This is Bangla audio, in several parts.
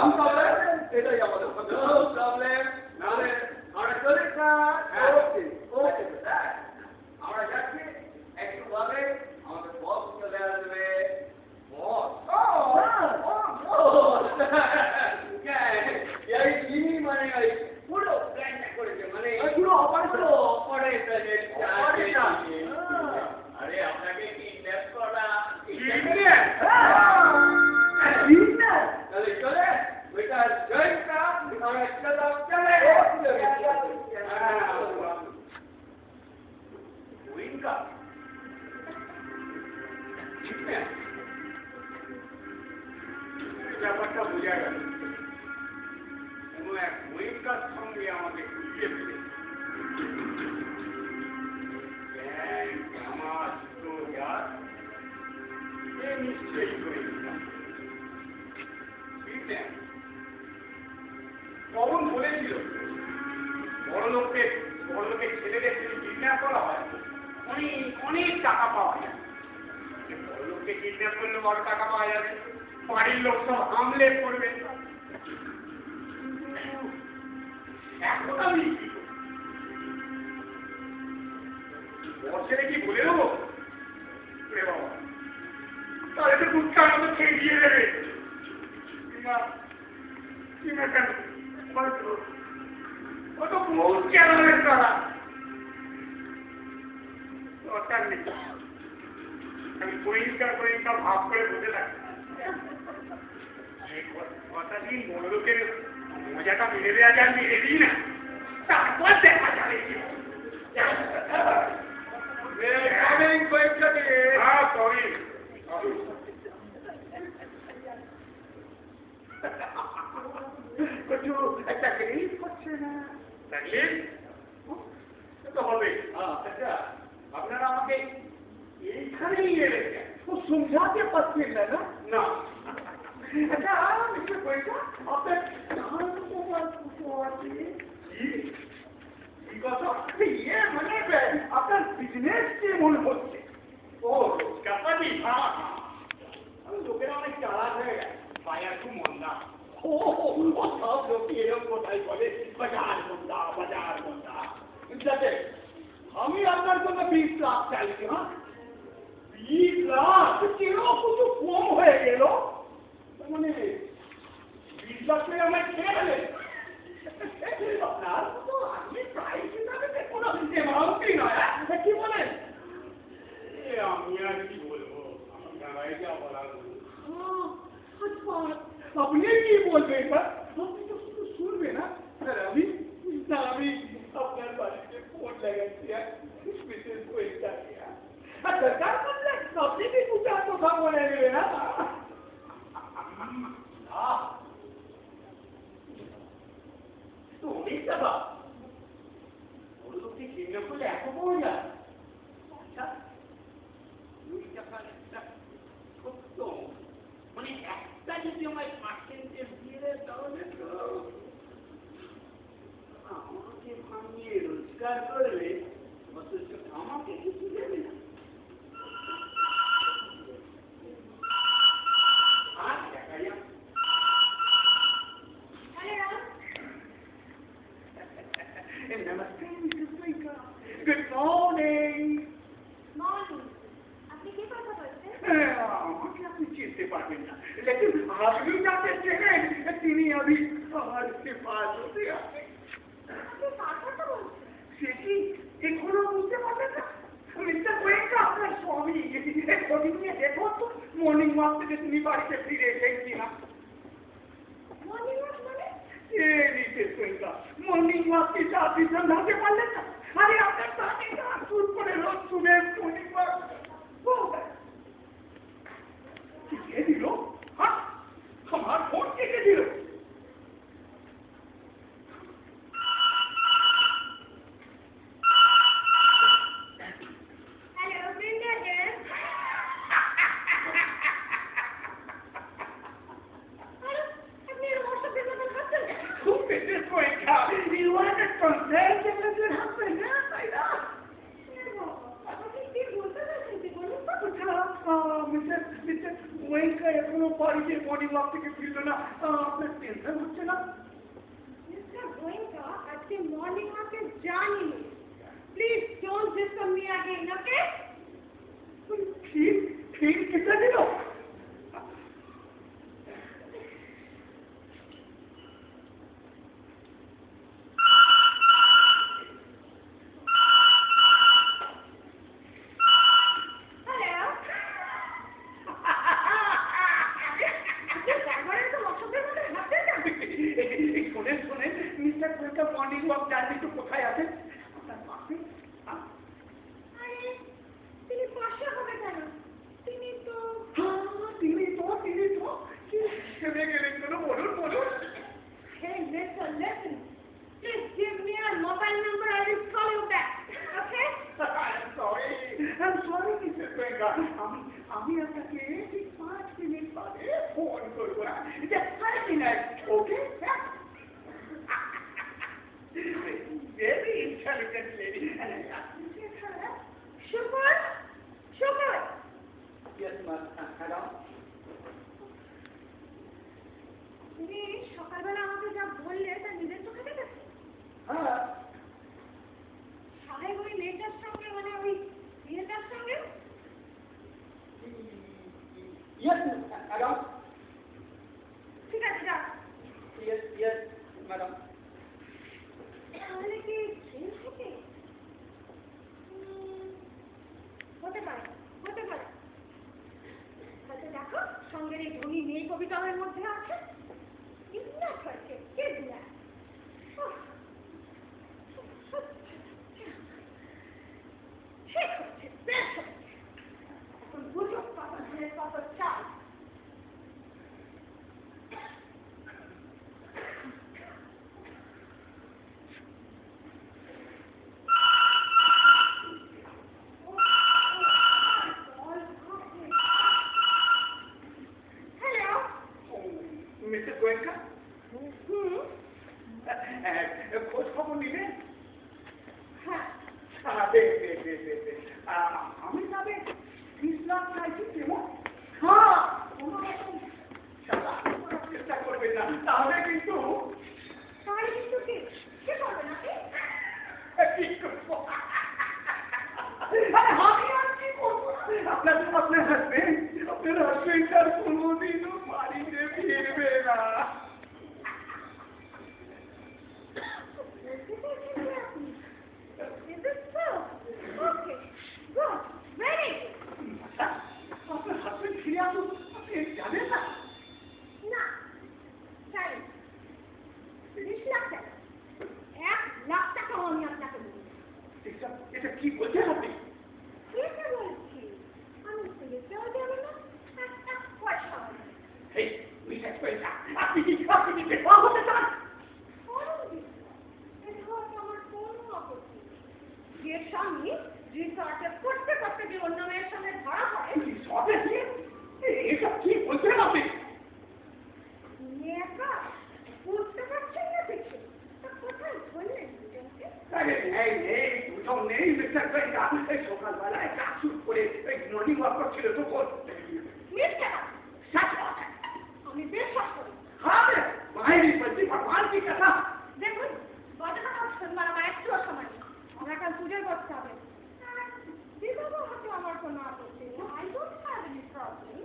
এটাই আমাদের প্রবলেম। নাহলে আমরা চলে আমরা যাচ্ছি একটু ভাবে আমাদের বস চলে আসবে। মানে পুরো প্ল্যানটা করেছে, মানে পুরো অপারেশন। আরে আপনাকে কিডন্যাপ করা। তাহলে চলে ওইটা জয়টা আমরা চলে উইঙ্কা ব্যাপারটা বোঝা গেল। কোন এক উইঙ্কার সঙ্গে আমাকে খুঁজিয়ে ফেলে আমার নিশ্চয়ই উইঙ্কা। কখন বলেছিল বড় লোকের ছেলেদের যদি কিডন্যাপ করা হয় অনেক টাকা পাওয়া যায়। বড় লোককে কিডন্যাপ করলে বড় টাকা পাওয়া যাবে, বাড়ির লোক সব হামলে পড়বে। এখন আমি বছরে কি বলে দেবো বাবা, তাহলে তো দুধটা আমাকে খেয়ে দিয়ে দেবে। কত বহু চ্যালেঞ্জ করা দরকার নেই। আমি পরিষ্কার ভাব করে বসে থাকি। কথা দিন বড় লোকের মজাটা মেরে দেওয়া যায়, মেরে দিই না, তারপর দেখা যাবে। আপনারা আমাকে এইখানেই এনেছেন, সমঝাতে পারছেন না। আচ্ছা মিস্টার গোয়েঙ্কা, আপনার মানে আপনার বিজনেস কেমন হচ্ছে? ও কাপাটি, লোকেরা অনেক চালাক হয়ে গেছে, বাজার খুব মন্দা। সব লোক এরকম কোথায় বলে বাজার মন্দা। যাতে আমি আপনার জন্য 20 লাখ চাইছি। 20 লাখ কেন কিছু কম হয়ে গেল? মানে 20 লাখ টাকা আমার ছেড়ে গেলেন? আপনার তো আপনি প্রাইস হিসাবে কোনো অ্যামাউন্টই নয়, কি বলেন? আমি আর কি বলবো, আপনি কি বলবেন? আপনি তো শুধু শুনবেন না। আমি আপনার বাড়িতে ফোন লাগাচ্ছি, মিসেস গোয়েঙ্কাকে। দরকার পড়লে আপনি কি পূজার কথা বলে নেবেন না? তো অনেক টাকা বড় লোককে কিডন্যাপ করলে এত পাওয়া যায়? আচ্ছা, ওই টাকার একটা সত্য, মানে একটা যদি আমার পার্সেন্টেজ দিয়ে দেয় তাহলে তো আমাকে ভাঙিয়ে রোজগার করবে, অথচ আমাকে কিছু দেবে না। नमस्ते मिसेस गोयेंका, गुड मॉर्निंग। আপনি কি কথা বলছেন? আমাকে আপনি চিনতে পারবেন না, लेकिन আপনি যাকে চেনেন তিনি আমি আমার পাশ হতে আছেন। আপনি কার কথা বলছেন? সে কি এখনো বুঝতে পারবেন না? মিস্টার গোয়েঙ্কা আপনার স্বামী। খোঁজ নিয়ে দেখো তো মর্নিং ওয়াক থেকে তিনি বাড়িতে ফিরে এসেছেন কিনা। মর্নিং ওয়াক মানে? মিসেস গোয়েঙ্কা, মর্নিং ওয়াক কি আপনি জানতে পারলেন না? আরে আপনার স্বামী চুপ করে রোজ শুনে মর্নিং ওয়াক কে দিল? আমার ফোন কেটে দিল। এখনো বাড়িতে মর্নিং ওয়াক থেকে ফিরল না, আপনার টেনশন হচ্ছে না? Mr. Goenka, আজকে মর্নিং ওয়াকে জানি। Please don't disturb me again, okay? ঠিক কেটে দিল। শোনেন mister Goenka morning walk journey তো কোথায় আছে? আপনার পাশে। তিনি পাশে হবে কেন? তিনি তো কি ভেবে গেলেন কেন? বলুন। Hey, listen. Please give me your mobile number. I will call you back. Okay? I'm sorry, Mr. Goenka. আমি আপনাকে ঠিক 5 মিনিট বাদে ফোন করবো। Just 5 minutes, okay? Very intelligent lady. Sugar? Yes, madam. তুমি সকালবেলা আমাকে যা বললে তা নিজের চোখে দেখেছো? হ্যাঁ। সাহেব ওই মেয়েটার সঙ্গে মানে ওই মেয়েটার সঙ্গে? Yes, madam. ঠিক আছে যা। Yes, madam. তাহলে কি ট্রেন থেকে? হতে পারে। আচ্ছা দেখো সঙ্গের এই ধনী মেয়ে কবিতার মধ্যে আছে কিডন্যাপ হয়েছে, কিডন্যাপ। ঠিক হচ্ছে, বেশ হচ্ছে। এখন বুঝো কত ধানের কত চাল। মিস্টার গোয়েঙ্কা, খোঁজ খবর নিলেন? হ্যাঁ। আমি তবে 20 লাখ চাইছি কেমন? কোনো রকম চেষ্টা করবেন না, তাহলে কিন্তু কি করবেন আপনি? কি করবো? আমি আর কি করবো? আপনার হাজবেন্ড আর কোনোদিনও বাড়িতে ফিরবে না। আপনার হাজবেন্ড ফিরে আসুন, আপনি জানেন না? না, চাই 20 লাখ টাকা, 1 লাখ টাকা আমি আপনাকে দেবো। এটা কি বলছেন আপনি? এটা বলছি আমি পুলিশেও দেবো না, একটা পয়সা হবে। এই মিসেস গোয়েঙ্কা, আপনি কি বেপরোয়া হতে চান? এটা হচ্ছে আমার কোনো আপত্তি। যে স্বামী রিসর্টে করতে যে অন্য মেয়ের সঙ্গে ধরা পড়ে, রিসর্টে এসব কি বলছেন আপনি? মেয়েটা বুঝতে পারছেন না দেখে তা কোথায় বললেন দুজনকে? আরে দুজন নেই মিস্টার গোয়েঙ্কা, সকালবেলায় কাজ শুরু করে মর্নিং ওয়াক করছিল তখন। মিথ্যে কথা। আমি বিশ্বাস করি। हाँ मायरी बच्ची भगवान की कथा। দেখুন গতটা শুনবার আমার একটুও সময় নেই। আমরা কাল পুজোয় করতে হবে। বিবাহ হতে আমার কোনো আপত্তি নেই। I don't have any problem.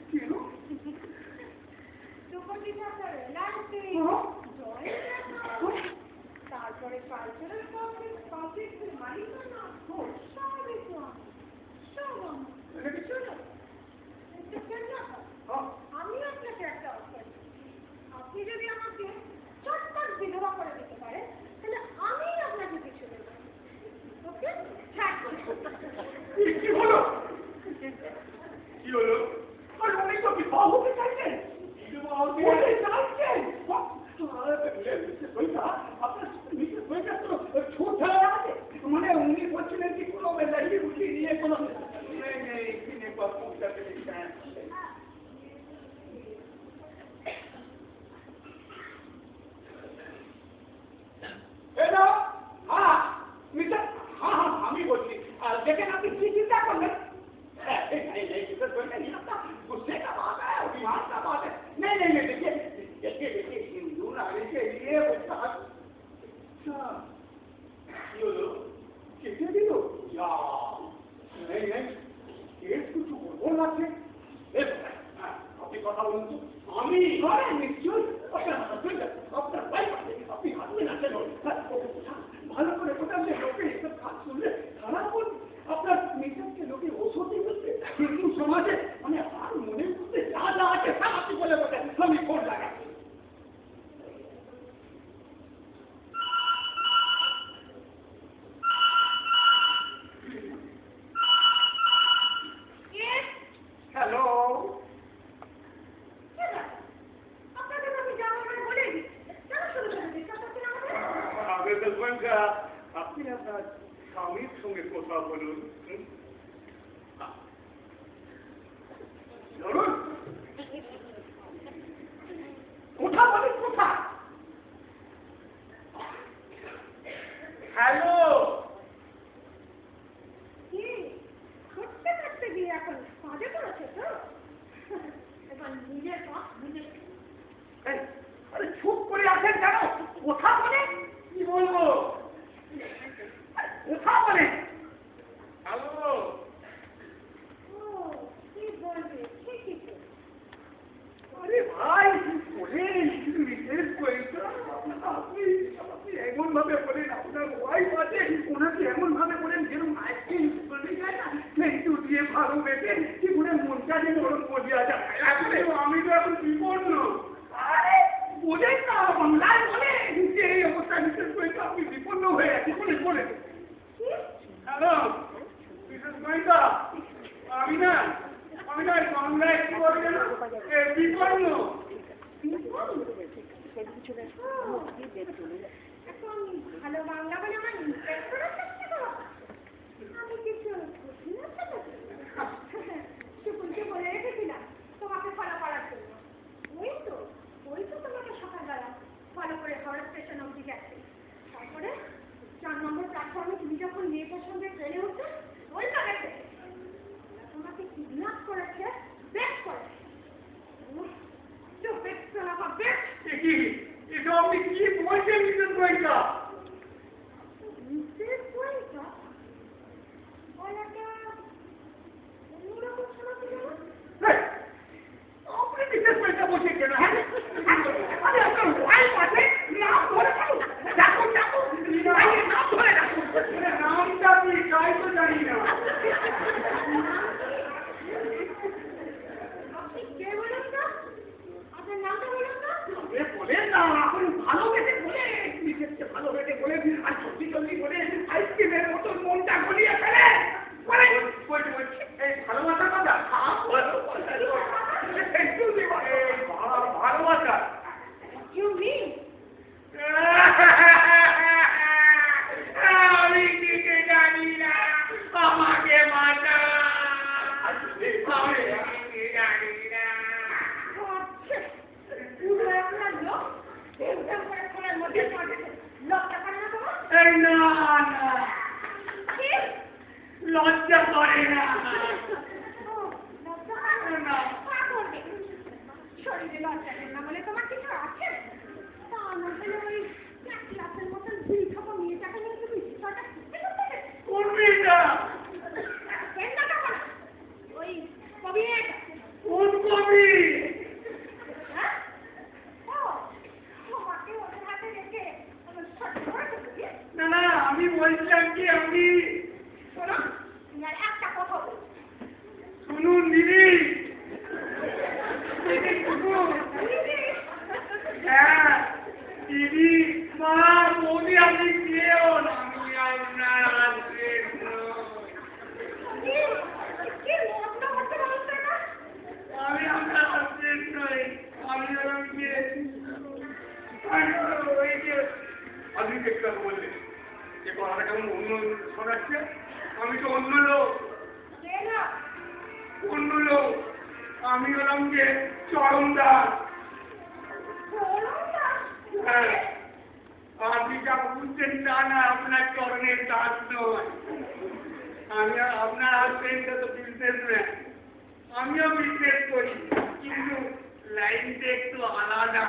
क्यों? দুপুরটি সরকার এলআইসি তারপরে কালচারাল কমপ্লেক্সের মালিকানা সবই তো সব আমি আপনাকে একটা অফার দিচ্ছি। আপনি যদি আমাকে চটপট বিধবা করে দিতে পারেন তাহলে আমি আপনাকে কিছু দেব। ওকে? কি হলো? আর উনি তো বিবাহ হতে চাইছেন। মানে উনি বলছিলেন কি কোনো মেলাইয়ে উঠিয়ে নিয়ে কোনো আমি বলছি দেখেন আপনি কি চিন্তা করলেন? गुस्से का बात है, अभिमान का बात है। नहीं আমি নিশ্চয়ই আপনার ভাই আপনি হাসবেন না কেন? ভালো করে কোথাও লোকে এসব কাজ করলে খারাপ করবে। আপনার নিজেকে লোকে ওষুধই বলছে, কিন্তু সমাজে মানে আর মনের মধ্যে যা যা আছে তা আপনি বলে বলেন আমি ফোন লাগাচ্ছি। হ্যালো, আপনি আপনার স্বামীর সঙ্গে কথা বলুন। ধরুন কথা বলেন, কথা। হ্যালো, এখন কাজে করেছে তো এবার নিজের পথ নিজে। আরে চুপ করে আছেন কেন? কথা বলেন। কি বলবো? কথা বলেন। হ্যালো, কি বলবে ঠিকই তো। আরে ভাই বলেন, মিসেস গোয়েঙ্কা, আপনি এমন ভাবে বলেন, আপনার ওয়াইফ আছে ওনাকে এমন ভাবে বলেন যেরকম আইসক্রিম বলতে যায় না, একটু দিয়ে ভালো বেঁধে কি করে মনটা যেন ওরকম বলিয়া যায়। আসলে আমি তো এখন বিপন্ন। আরে বলেন না, বাংলায় বলেন যে এই অবস্থা মিসেস গোয়েঙ্কা আপনি বিপন্ন হয়ে আছে। বলেন বলেন। হ্যালো মিসেস গোয়েঙ্কা, আমি না বাংলায় কি বলে যেন বিপন্ন। এখন ভালো বাংলা বলে আমার ইনফেক্ট করার চেষ্টা করো। আমি কিছু বুঝি না সুকুলকে বলে রেখেছিলাম তোমাকে ফলো করার জন্য। ওই তো তোমাকে সকালবেলা ফলো করে হাওড়া স্টেশন অবধি গেছে। তারপরে 4 নম্বর প্ল্যাটফর্মে তুমি যখন মেয়েটার সঙ্গে ট্রেনে উঠছো ওই জায়গাতে তোমাকে কিডন্যাপ করেছে, বেশ করেছে। এটা আপনি কি বলছেন মিসেস গোয়েঙ্কা? মিসেস গোয়েঙ্কা বলাটা অন্যরকম শোনাচ্ছিল না। আপনি মিসেস গোয়েঙ্কা বলছেন কেন? আরে আপনার ওয়াইফ আছে, নাম ধরে বলুন। ডাকুন ডাকুন, নাম ধরে ডাকুন। নামটা কি তাই তো জানি না। আপনি কে বলুন না? আপনার নামটা বলুন না। বলেন না, এখন ভালোবেসে বলে, মিসেসকে ভালোবেসে বলে আর জলদি বলে আইসক্রিমের মতন মনটা গলিয়ে ফেলে। বলছি এই ভালোবাসার কথা ভালোবাসা You mean? আমি কিছু জানি না, আমাকে মাতা। আমি কিছু জানি না। পুরো আপনার লোক দেবদেব করে ফোনের মধ্যে পড়েছে। লজ্জা করে না তোমার? এই না না, কি? লজ্জা করে না। লজ্জা করে না? তা করবে। শরীরে লজ্জা করে না বলে তোমার কিছু আছে? তা না হলে ওই ক্লাসের মতন দুই খাপা মেয়েটাকে নিয়ে তুমি বিষয়টা শিখতে করতে। কোন মেয়েটা? কেনটা করে? ওই কবি মেয়েটা। কোন কবি? হ্যাঁ? ও, তোমাকে ওদের হাতে রেখে আমার সহ্য করে দেবে। না না, আমি বলছিলাম কি, আমি শোনো, তুমি আর একটা কথা বলো। শুনুন দিদি, দিদি শুনুন। হ্যাঁ দিদি, মা, বৌদি, আপনি কেউ না, আমি আপনার হাজবেন্ড। কি মজা করতে বলছে না? আমি আপনার হাজবেন্ড নই, আমি হলাম গিয়ে ওই যে আপনি দেখতে বললেন যে কথাটা কেমন অন্য শোনাচ্ছে। আমি তো অন্য লোক। কে না? অন্য লোক, আমি হলাম যে চরমদাস। হ্যাঁ, আপনি যা বুঝছেন তা না, আপনার চরণের দাস নয়। আমি আপনার হাজবেন্ডটা তো বিজনেসম্যান, আমিও বিজনেস করি, কিন্তু লাইনটা একটু আলাদা।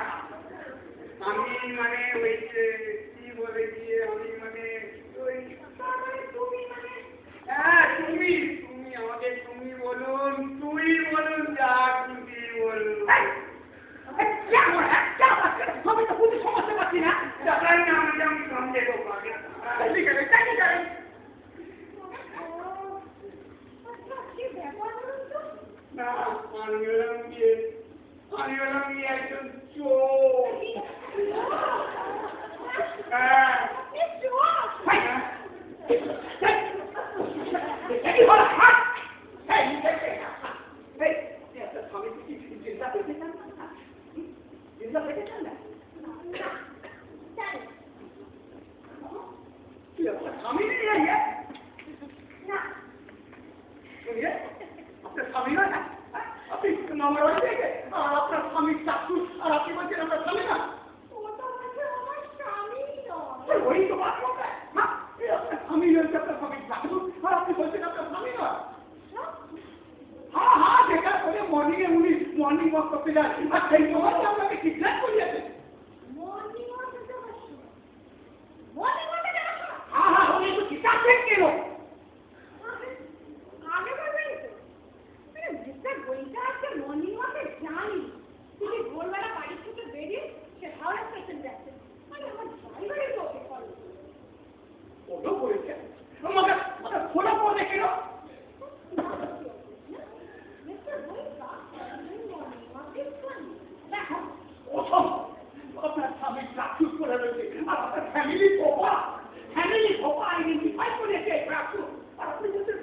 আমি মানে ওই যে কি বলে গিয়ে আমি মানে ওই তুমি মানে হ্যাঁ তুমি আমাকে তুমি বলুন, তুই বলুন, যা খুশি বলুন। এগুলো দেখেছেন না? কি আপনার স্বামী নেই ইয়ে? আপনার স্বামী নয় না? আপনি মামার বাড়ি থেকে আপনার স্বামীর চাকু আর আপনি বলছেন আপনার স্বামী না? ওই তো বাদ কথা। আপনার স্বামী রয়েছে, আপনার স্বামীর চাকু আর আপনি বলছেন আপনার স্বামী নয়। হ্যাঁ হ্যাঁ, যেটা করে মর্নিংয়ে উনি মর্নিং ওয়াক করতে যায় আর সেই সময় আপনাকে কিডন্যাপ করিয়েছে। হ্যাঁ হ্যাঁ, উনি তো কিতাব কেন? ফলো করেছে আমাকে ফলো করে কেন? আপনার স্বামীর চাকরি করে রয়েছে আর আপনার ফ্যামিলি পোপা আইডেন্টিফাই করেছে চাকরি আর আপনি বলছেন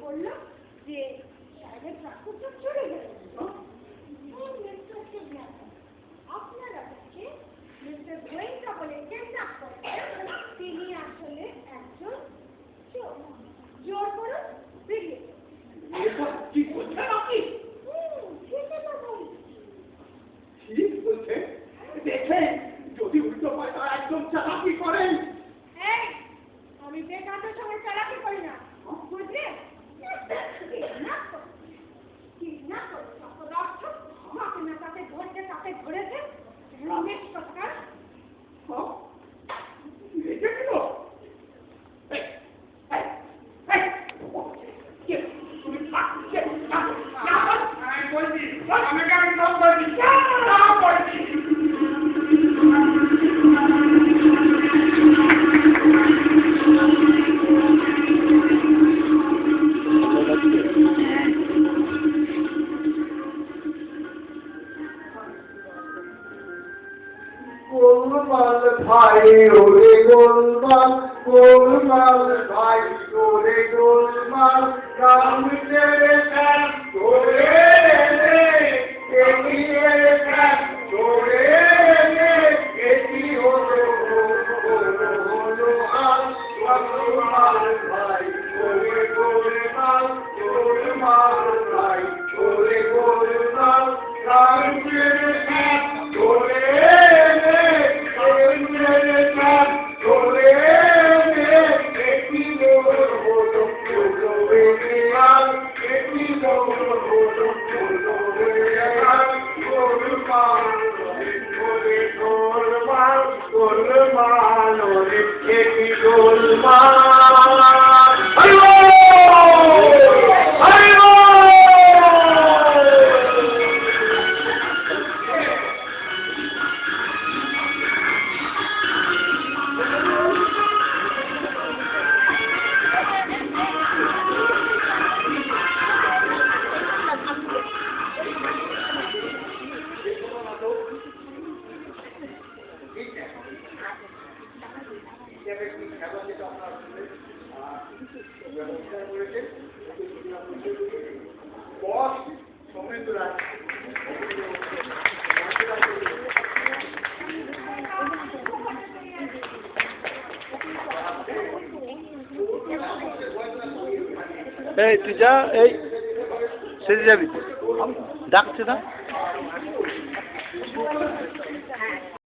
বললো যে সাহেবের চাকরিটা চলে গেল। আপনারা তাকে মিস্টার গোয়েঙ্কা বলে কিডন্যাপ করেন। তিনি আসলে একজন চোর। জোর করুন বেরিয়ে কি বলছেন আপনি? ঠিক বলছেন। দেখেন যদি উল্টো পাল্টা একদম চালাকি করেন। আমি বেকারদের সঙ্গে চালাকি করি না, বুঝলে? তাকে ধরছে, তাকে ধরেছে সরকার। গোলমাল ভাই ওরে গোলমাল, গোলমাল ভাই ওরে গোলমাল, কাম ছেড়ে কাম ধরে রে, এগিয়ে কাম ধরে রে, এটি হলো আল। গোলমাল ভাই ওরে গোলমাল, গোলমাল ভাই ওরে গোলমাল, কাম ছেড়ে কাম ধরে এই তুই যা, এই সেজে যাবি, ডাকছে না।